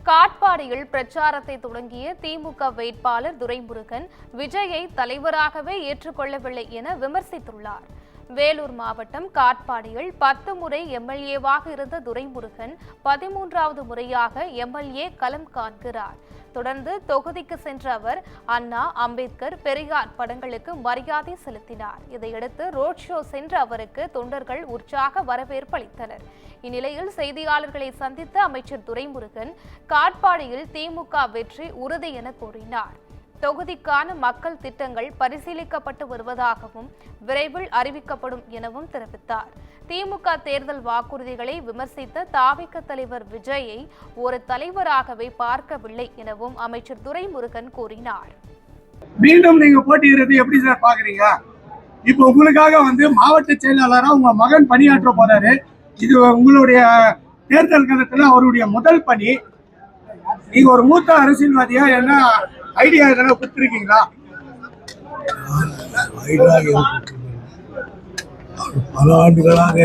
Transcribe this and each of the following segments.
காட்பாடியில் பிரச்சாரத்தை தொடங்கிய திமுக வேட்பாளர் துரைமுருகன் விஜயை தலைவராகவே ஏற்றுக்கொள்ளவில்லை என விமர்சித்துள்ளார். வேலூர் மாவட்டம் காட்பாடியில் 10 முறை எம்எல்ஏவாக இருந்த துரைமுருகன் 13வது முறையாக எம்எல்ஏ களம் காண்கிறார். தொடர்ந்து தொகுதிக்கு சென்ற அவர் அண்ணா, அம்பேத்கர், பெரியார் படங்களுக்கு மரியாதை செலுத்தினார். இதையடுத்து ரோட் ஷோ சென்ற அவருக்கு தொண்டர்கள் உற்சாக வரவேற்பு அளித்தனர். இந்நிலையில் செய்தியாளர்களை சந்தித்த அமைச்சர் துரைமுருகன் காட்பாடியில் திமுக வெற்றி உறுதி என கூறினார். தொகுதிக்கான மக்கள் திட்டங்கள் பரிசீலிக்கப்பட்டு வருவதாகவும் விரைவில் அறிவிக்கப்படும் எனவும் தெரிவித்தார். திமுக தேர்தல் வாக்குறுதிகளை விமர்சித்த தாவிக தலைவர் விஜயை ஒரு தலைவராகவே பார்க்கவில்லை எனவும் அமைச்சர் துரைமுருகன் கூறினார். மீண்டும் நீங்க போட்டியிடுறது எப்படி சார் பாக்குறீங்க? இப்போ உங்களுக்காக மாவட்ட செயலாளரா உங்க மகன் பணியாற்ற போறாரு. இது உங்களுடைய தேர்தல் காலத்துல அவருடைய முதல் பணி. நீங்க ஒரு மூத்த அரசியல்வாதியா என்ன ஐடியா இதெல்லாம் கொடுத்துருக்கீங்களா? பல ஆண்டுகளாக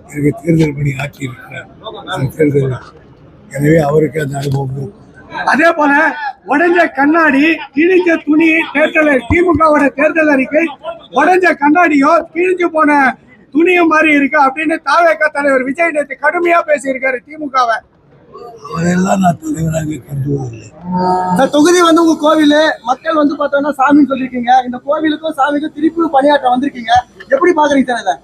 எனக்கு தேர்தல் பணி ஆற்றியிருக்கிறார். எனவே அவருக்கு அந்த அனுபவம். அதே போல உடைஞ்ச கண்ணாடி, கிழிஞ்ச துணி, திமுகவோட தேர்தல் அறிக்கை உடைஞ்ச கண்ணாடியோ கிழிஞ்சு போன துணியும் மாதிரி இருக்கு அப்படின்னு தாவேக தலைவர் விஜய் நேற்று கடுமையா பேசியிருக்காரு திமுகவை. அவரெல்லாம் நான் தலைவராக கருதுவதில்லை. தொகுதி உங்க கோவில் மக்கள் பார்த்தோம்னா சாமின்னு சொல்லிருக்கீங்க. இந்த கோவிலுக்கும் சாமிக்கும் திருப்பி பணியாற்ற வந்திருக்கீங்க. எப்படி பாக்குறீங்க சார்?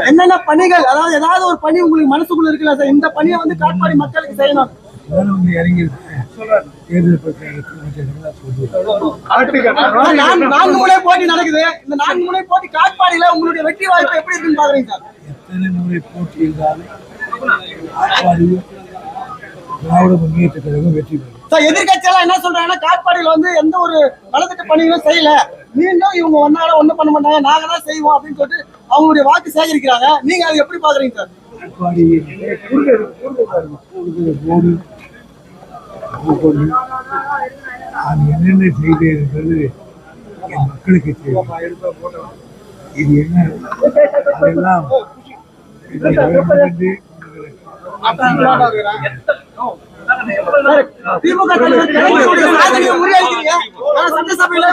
என்னென்ன பணிகள், அதாவது ஏதாவது ஒரு பணி உங்களுக்கு மனசுக்குள்ள இருக்குல்ல சார், இந்த பணியை காட்பாடி மக்களுக்கு செய்யணும் இறங்கி தேர்தல் நான்கு முறை போட்டி நடக்குது. இந்த 4 முறை போட்டி காட்பாடியில உங்களுடைய வெற்றி வாய்ப்பு எப்படி இருக்குன்னு பாக்குறீங்க சார்? எத்தனை முறை போட்டி இருந்தாலும் காட்பாடியில் திராவிட முன்னேற்ற கழகம் வெற்றி பெறும். எதிர்கட்சியெல்லாம் என்ன சொல்றாங்கன்னா காட்பாடியில எந்த ஒரு நலத்திட்ட பணிகளும் செய்யல, மீண்டும் இவங்க ஒன்னால ஒண்ணும் பண்ண மாட்டாங்க, நாங்க தான் செய்வோம் அப்படின்னு சொல்லிட்டு அவங்களுடைய வாக்கு சேகரிக்கிறாங்க. நீங்க அதை எப்படி பாக்குறீங்க சார்? காட்பாடி நான் என்னென்ன செய்தேன் என்பது என் மக்களுக்கு தெரியும். இது என்ன அதெல்லாம் திமுக சட்டசபையில